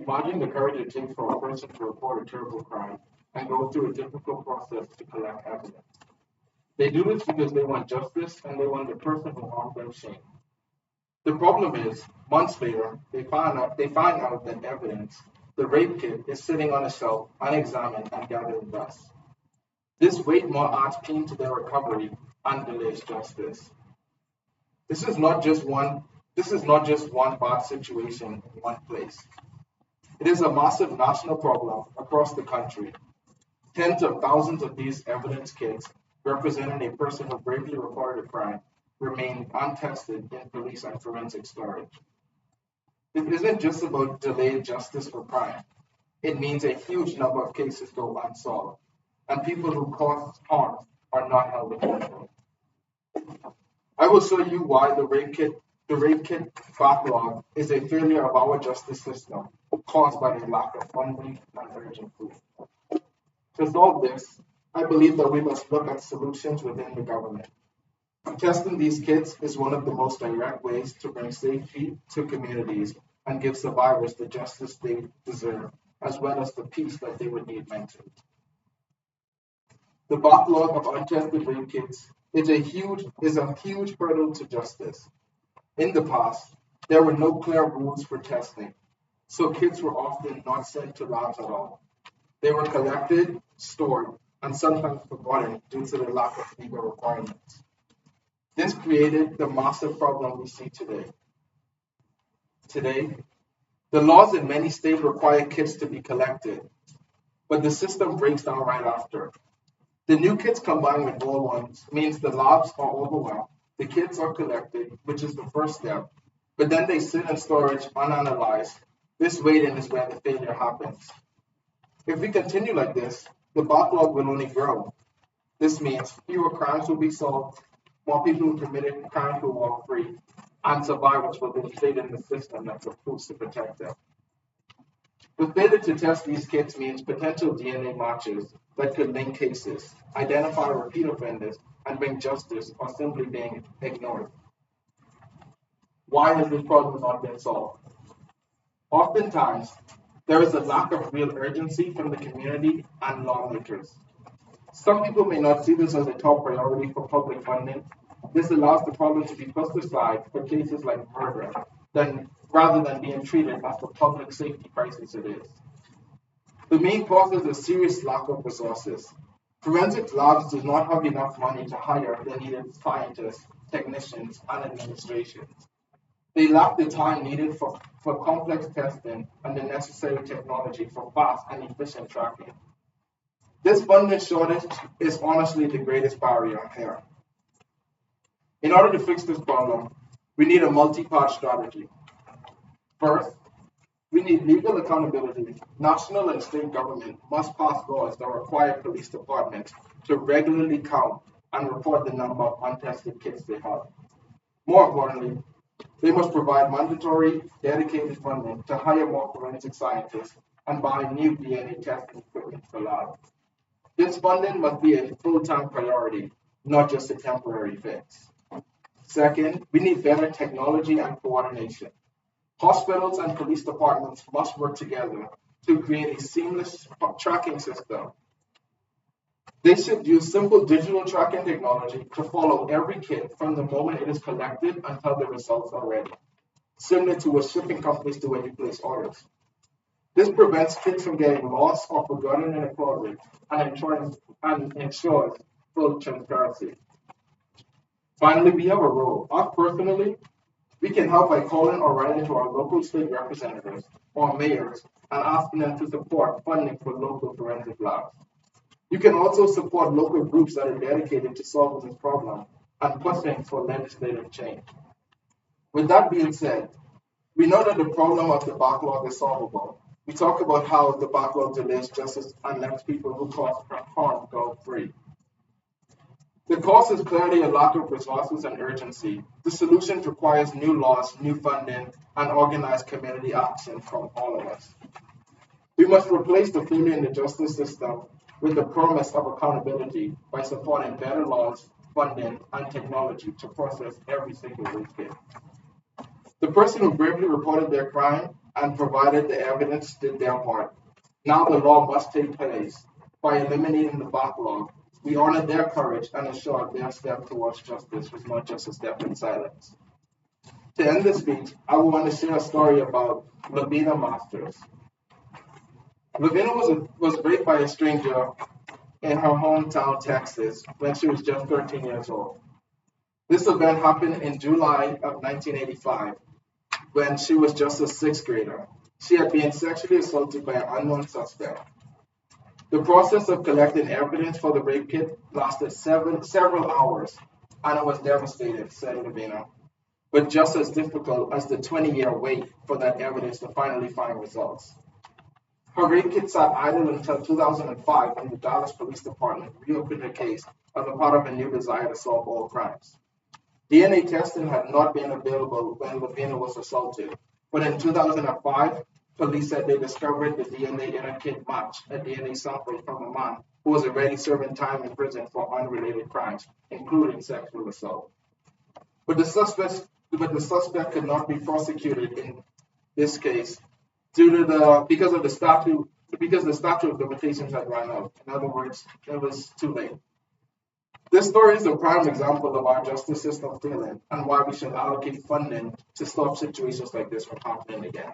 Imagine the courage it takes for a person to report a terrible crime and go through a difficult process to collect evidence. They do this because they want justice and they want the person who harmed them shamed. The problem is, months later, they find out that evidence, the rape kit, is sitting on a shelf, unexamined and gathering dust. This weight more adds pain to their recovery and delays justice. This is not just one. This is not just one bad situation in one place. It is a massive national problem across the country. Tens of thousands of these evidence kits representing a person who bravely reported a crime remain untested in police and forensic storage. It isn't just about delayed justice for crime. It means a huge number of cases go unsolved, and people who caused harm are not held accountable. I will show you why the rape kit backlog is a failure of our justice system caused by a lack of funding and urgent food. To solve this, I believe that we must look at solutions within the government. Testing these kits is one of the most direct ways to bring safety to communities and give survivors the justice they deserve, as well as the peace that they would need mentally. The backlog of untested rape kits is a huge hurdle to justice. In the past, there were no clear rules for testing, so kits were often not sent to labs at all. They were collected, stored, and sometimes forgotten due to the lack of legal requirements. This created the massive problem we see today. Today, the laws in many states require kits to be collected, but the system breaks down right after. The new kits combined with old ones means the labs are overwhelmed. The kits are collected, which is the first step, but then they sit in storage unanalyzed. This waiting is where the failure happens. If we continue like this, the backlog will only grow. This means fewer crimes will be solved, more people who committed crimes will walk free, and survivors will be stayed in the system that's supposed to protect them. The failure to test these kits means potential DNA matches that could link cases, identify repeat offenders, and bring justice are simply being ignored. Why has this problem not been solved? Oftentimes, there is a lack of real urgency from the community and lawmakers. Some people may not see this as a top priority for public funding. This allows the problem to be pushed aside for cases like murder, rather than being treated as the public safety crisis it is. The main cause is a serious lack of resources. Forensic labs do not have enough money to hire the needed scientists, technicians, and administration. They lack the time needed for complex testing and the necessary technology for fast and efficient tracking. This funding shortage is honestly the greatest barrier here. In order to fix this problem, we need a multi-part strategy. First, we need legal accountability. National and state government must pass laws that require police departments to regularly count and report the number of untested kits they have. More importantly, they must provide mandatory, dedicated funding to hire more forensic scientists and buy new DNA testing equipment for labs. This funding must be a full-time priority, not just a temporary fix. Second, we need better technology and coordination. Hospitals and police departments must work together to create a seamless tracking system. They should use simple digital tracking technology to follow every kit from the moment it is collected until the results are ready, similar to what shipping companies do when you place orders. This prevents kits from getting lost or forgotten in a closet and ensures full transparency. Finally, we have a role. Us personally, we can help by calling or writing to our local state representatives or mayors and asking them to support funding for local forensic labs. You can also support local groups that are dedicated to solving this problem and pushing for legislative change. With that being said, we know that the problem of the backlog is solvable. We talk about how the backlog delays justice and lets people who cause harm go free. The cause is clearly a lack of resources and urgency. The solution requires new laws, new funding, and organized community action from all of us. We must replace the failure in the justice system with the promise of accountability by supporting better laws, funding, and technology to process every single rape case. The person who bravely reported their crime and provided the evidence did their part. Now the law must take place. By eliminating the backlog, we honor their courage and assured their step towards justice was not just a step in silence. To end the speech, I want to share a story about Lavina Masters. Lavina was raped by a stranger in her hometown, Texas, when she was just 13 years old. This event happened in July of 1985, when she was just a sixth grader. She had been sexually assaulted by an unknown suspect. The process of collecting evidence for the rape kit lasted several hours, and I was devastated, said Lavina, but just as difficult as the 20-year wait for that evidence to finally find results. Her rape kit sat idle until 2005 when the Dallas Police Department reopened the case on the part of a new desire to solve all crimes. DNA testing had not been available when Lavina was assaulted, but in 2005, police said they discovered the DNA in her kit matched a DNA sample from a man who was already serving time in prison for unrelated crimes, including sexual assault. But the suspect could not be prosecuted in this case because the statute of limitations had run out. In other words, it was too late. This story is a prime example of our justice system failing and why we should allocate funding to stop situations like this from happening again.